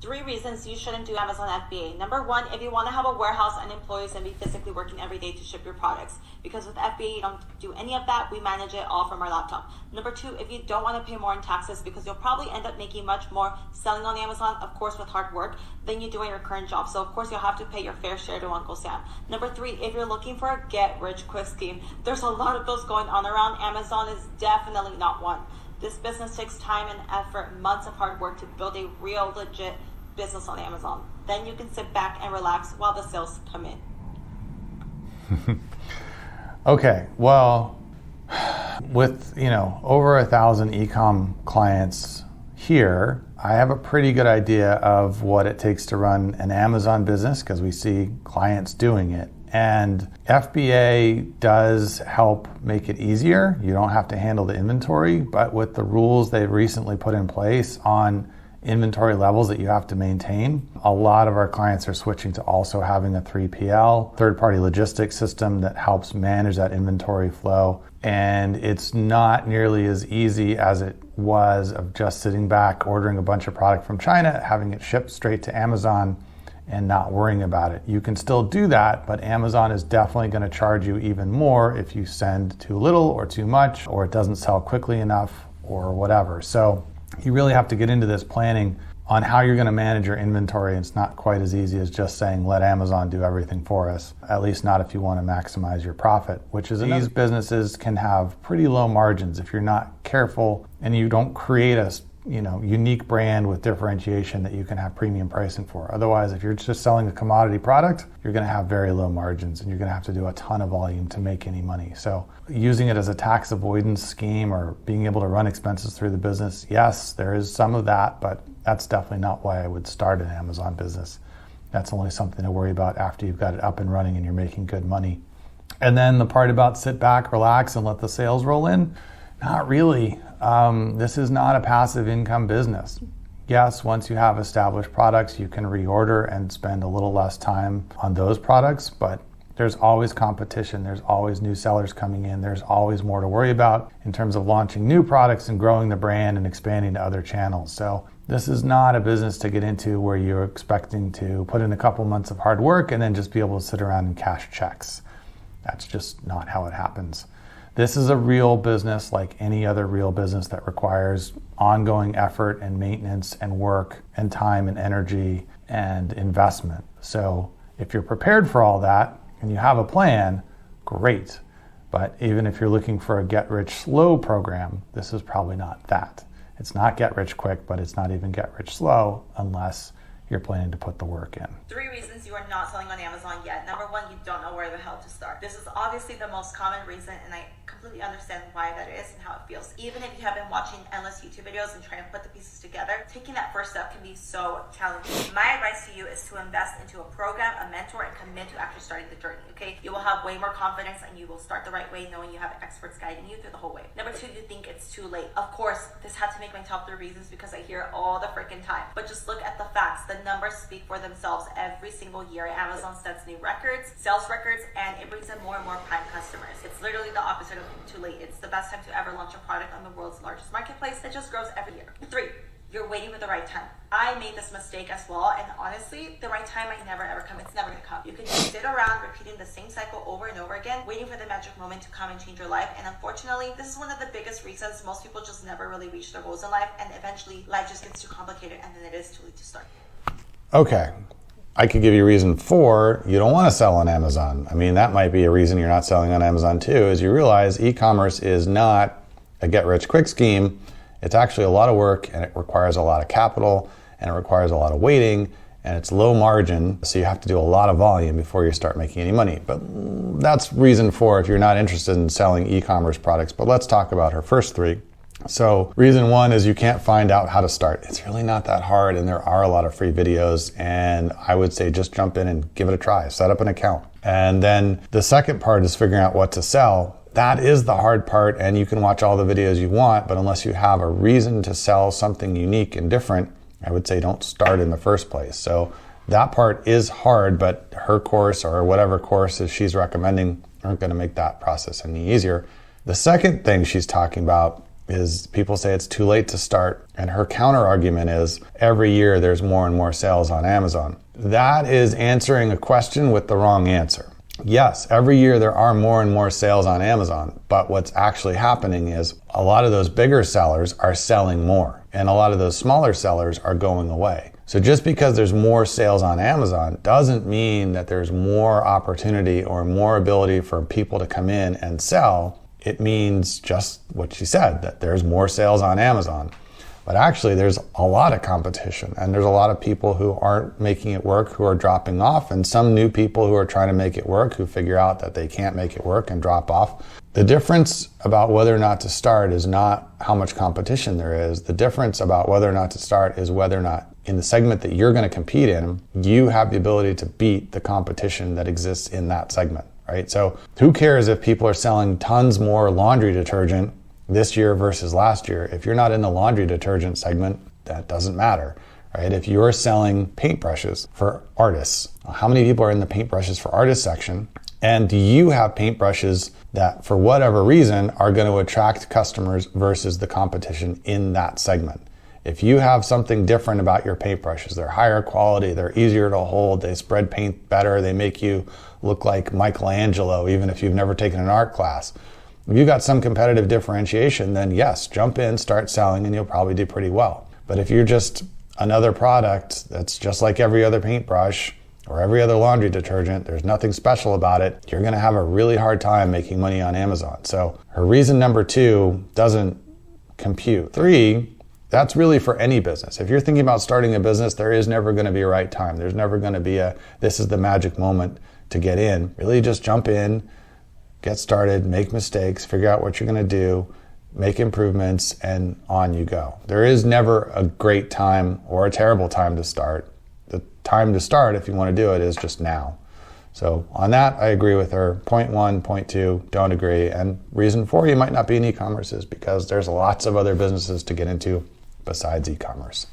3 reasons you shouldn't do Amazon FBA. Number 1, if you want to have a warehouse and employees and be physically working every day to ship your products. Because with FBA, you don't do any of that. We manage it all from our laptop. Number 2, if you don't want to pay more in taxes, because you'll probably end up making much more selling on Amazon, of course, with hard work, than you do in your current job. So, of course, you'll have to pay your fair share to Uncle Sam. Number 3, if you're looking for a get-rich-quick scheme, there's a lot of those going on around. Amazon is definitely not one. This business takes time and effort, months of hard work to build a real, legit business on Amazon. Then you can sit back and relax while the sales come in. Okay, well, with over 1,000 e-com clients here, I have a pretty good idea of what it takes to run an Amazon business because we see clients doing it. And FBA does help make it easier. You don't have to handle the inventory, but with the rules they've recently put in place on inventory levels that you have to maintain, a lot of our clients are switching to also having a 3PL, third-party logistics system that helps manage that inventory flow. And it's not nearly as easy as it was of just sitting back, ordering a bunch of product from China, having it shipped straight to Amazon, and not worrying about it. You can still do that, but Amazon is definitely going to charge you even more if you send too little or too much, or it doesn't sell quickly enough, or whatever. So you really have to get into this planning on how you're going to manage your inventory. It's not quite as easy as just saying, let Amazon do everything for us, at least not if you want to maximize your profit, which is these businesses can have pretty low margins if you're not careful and you don't create a unique brand with differentiation that you can have premium pricing for. Otherwise, if you're just selling a commodity product, you're going to have very low margins and you're going to have to do a ton of volume to make any money. So using it as a tax avoidance scheme or being able to run expenses through the business, yes, there is some of that, but that's definitely not why I would start an Amazon business. That's only something to worry about after you've got it up and running and you're making good money. And then the part about sit back, relax, and let the sales roll in, not really. This is not a passive income business. Yes, once you have established products, you can reorder and spend a little less time on those products, but there's always competition. There's always new sellers coming in. There's always more to worry about in terms of launching new products and growing the brand and expanding to other channels. So this is not a business to get into where you're expecting to put in a couple months of hard work and then just be able to sit around and cash checks. That's just not how it happens. This is a real business like any other real business that requires ongoing effort and maintenance and work and time and energy and investment. So if you're prepared for all that and you have a plan, great. But even if you're looking for a get-rich-slow program, this is probably not that. It's not get-rich-quick, but it's not even get-rich-slow unless you're planning to put the work in. 3 reasons you are not selling on Amazon yet. Number 1, you don't know where the hell to start. This is obviously the most common reason, and I completely understand why that is and how it feels. Even if you have been watching endless YouTube videos and trying to put the pieces together, taking that first step can be so challenging. My advice to you is to invest into a program, a mentor, and commit to actually starting the journey, okay? You will have way more confidence and you will start the right way knowing you have experts guiding you through the whole way. Number 2, you think it's too late. Of course, this had to make my top 3 reasons because I hear it all the freaking time. But just look at the facts. The numbers speak for themselves. Every single year, Amazon sets new records, sales records, and it brings in more and more prime customers. It's literally the opposite of too late. It's the best time to ever launch a product on the world's largest marketplace that just grows every year. 3, you're waiting for the right time. I made this mistake as well, and honestly, the right time might never ever come. It's never gonna come. You can just sit around repeating the same cycle over and over again, waiting for the magic moment to come and change your life. And unfortunately, this is one of the biggest reasons most people just never really reach their goals in life, and eventually life just gets too complicated and then it is too late to start. Okay, I could give you reason 4, you don't want to sell on Amazon. I mean, that might be a reason you're not selling on Amazon too, is you realize e-commerce is not a get-rich-quick scheme. It's actually a lot of work and it requires a lot of capital and it requires a lot of waiting and it's low margin, so you have to do a lot of volume before you start making any money. But that's reason 4 if you're not interested in selling e-commerce products. But let's talk about her first 3. So reason 1 is you can't find out how to start. It's really not that hard and there are a lot of free videos, and I would say just jump in and give it a try, set up an account. And then the second part is figuring out what to sell. That is the hard part, and you can watch all the videos you want, but unless you have a reason to sell something unique and different, I would say don't start in the first place. So that part is hard, but her course or whatever courses she's recommending aren't going to make that process any easier. The second thing she's talking about is people say it's too late to start. And her counter argument is every year there's more and more sales on Amazon. That is answering a question with the wrong answer. Yes, every year there are more and more sales on Amazon, but what's actually happening is a lot of those bigger sellers are selling more, and a lot of those smaller sellers are going away. So just because there's more sales on Amazon doesn't mean that there's more opportunity or more ability for people to come in and sell. It means just what she said, that there's more sales on Amazon. But actually there's a lot of competition, and there's a lot of people who aren't making it work, who are dropping off, and some new people who are trying to make it work, who figure out that they can't make it work and drop off. The difference about whether or not to start is not how much competition there is. The difference about whether or not to start is whether or not in the segment that you're going to compete in, you have the ability to beat the competition that exists in that segment, right? So who cares if people are selling tons more laundry detergent this year versus last year? If you're not in the laundry detergent segment, that doesn't matter, right? If you're selling paintbrushes for artists, how many people are in the paintbrushes for artists section? And do you have paintbrushes that for whatever reason are going to attract customers versus the competition in that segment? If you have something different about your paintbrushes, they're higher quality, they're easier to hold, they spread paint better, they make you look like Michelangelo even if you've never taken an art class. If you've got some competitive differentiation, then yes, jump in, start selling, and you'll probably do pretty well. But if you're just another product that's just like every other paintbrush or every other laundry detergent, there's nothing special about it, you're gonna have a really hard time making money on Amazon. So her reason number 2 doesn't compute. 3, that's really for any business. If you're thinking about starting a business, there is never gonna be a right time. There's never gonna be this is the magic moment to get in. Really just jump in, get started, make mistakes, figure out what you're gonna do, make improvements, and on you go. There is never a great time or a terrible time to start. The time to start, if you wanna do it, is just now. So on that, I agree with her. Point 1, point 2, don't agree. And reason 4, you might not be in e-commerce is because there's lots of other businesses to get into besides e-commerce.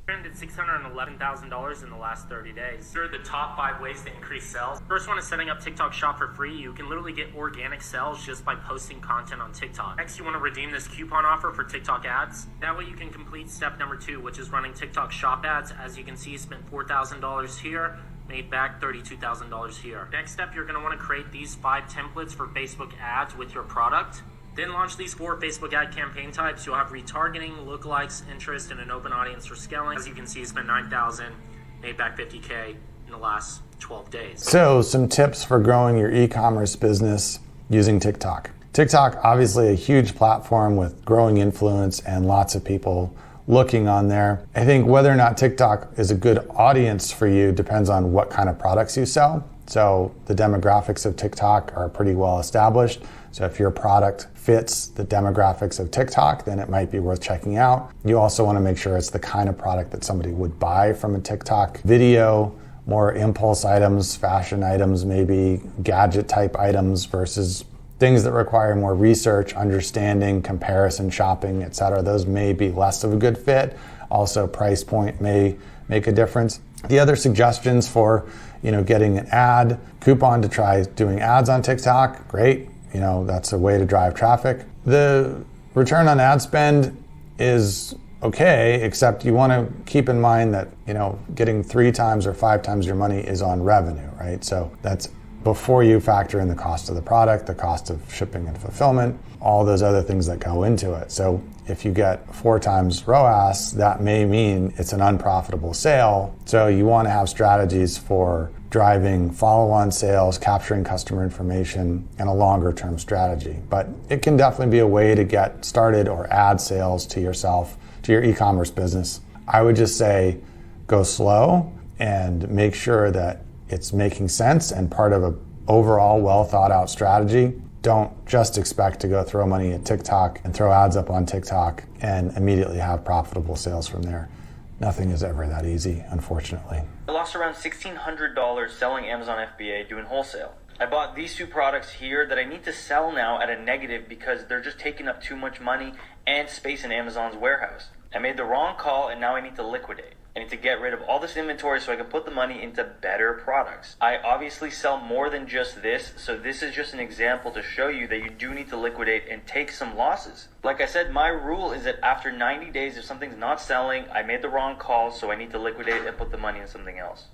Earned $611,000 in the last 30 days. Here are the top 5 ways to increase sales. First one is setting up TikTok Shop for free. You can literally get organic sales just by posting content on TikTok. Next, you want to redeem this coupon offer for TikTok ads. That way you can complete step number 2, which is running TikTok Shop ads. As you can see, spent $4,000 here, made back $32,000 here. Next step, you're going to want to create these 5 templates for Facebook ads with your product. Then launch these 4 Facebook ad campaign types. You'll have retargeting, lookalikes, interest, and an open audience for scaling. As you can see, spent $9,000, made back $50K in the last 12 days. So some tips for growing your e-commerce business using TikTok. TikTok, obviously a huge platform with growing influence and lots of people looking on there. I think whether or not TikTok is a good audience for you depends on what kind of products you sell. So the demographics of TikTok are pretty well established. So if your product fits the demographics of TikTok, then it might be worth checking out. You also want to make sure it's the kind of product that somebody would buy from a TikTok video, more impulse items, fashion items, maybe gadget type items versus things that require more research, understanding, comparison, shopping, etc. Those may be less of a good fit. Also, price point may make a difference. The other suggestions for, getting an ad, coupon to try doing ads on TikTok, great. That's a way to drive traffic. The return on ad spend is okay, except you want to keep in mind that, getting 3 times or 5 times your money is on revenue, right? So that's before you factor in the cost of the product, the cost of shipping and fulfillment, all those other things that go into it. So if you get 4 times ROAS, that may mean it's an unprofitable sale. So you want to have strategies for driving follow-on sales, capturing customer information, and a longer-term strategy. But it can definitely be a way to get started or add sales to yourself, to your e-commerce business. I would just say go slow and make sure that it's making sense and part of an overall well-thought-out strategy. Don't just expect to go throw money at TikTok and throw ads up on TikTok and immediately have profitable sales from there. Nothing is ever that easy, unfortunately. I lost around $1,600 selling Amazon FBA doing wholesale. I bought these 2 products here that I need to sell now at a negative because they're just taking up too much money and space in Amazon's warehouse. I made the wrong call and now I need to liquidate. I need to get rid of all this inventory so I can put the money into better products. I obviously sell more than just this, so this is just an example to show you that you do need to liquidate and take some losses. Like I said, my rule is that after 90 days, if something's not selling, I made the wrong call, so I need to liquidate and put the money in something else.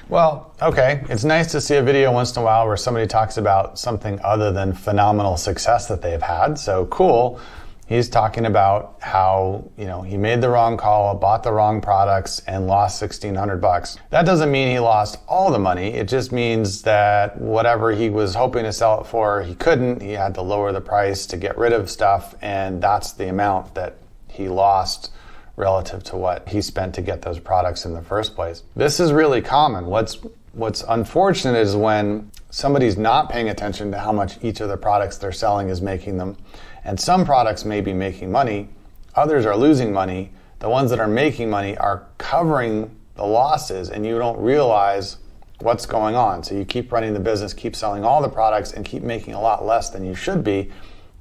Well, okay, it's nice to see a video once in a while where somebody talks about something other than phenomenal success that they've had. So cool. He's talking about how, he made the wrong call, bought the wrong products, and lost $1,600. That doesn't mean he lost all the money. It just means that whatever he was hoping to sell it for, he couldn't. He had to lower the price to get rid of stuff, and that's the amount that he lost relative to what he spent to get those products in the first place. This is really common. What's unfortunate is when somebody's not paying attention to how much each of the products they're selling is making them. And some products may be making money, others are losing money. The ones that are making money are covering the losses, and you don't realize what's going on. So you keep running the business, keep selling all the products, and keep making a lot less than you should be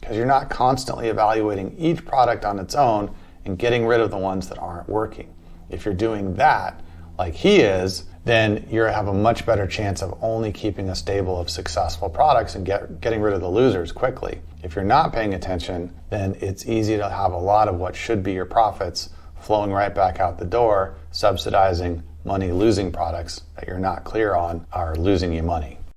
because you're not constantly evaluating each product on its own and getting rid of the ones that aren't working. If you're doing that, like he is, then you have a much better chance of only keeping a stable of successful products and getting rid of the losers quickly. If you're not paying attention, then it's easy to have a lot of what should be your profits flowing right back out the door, subsidizing money-losing products that you're not clear on are losing you money.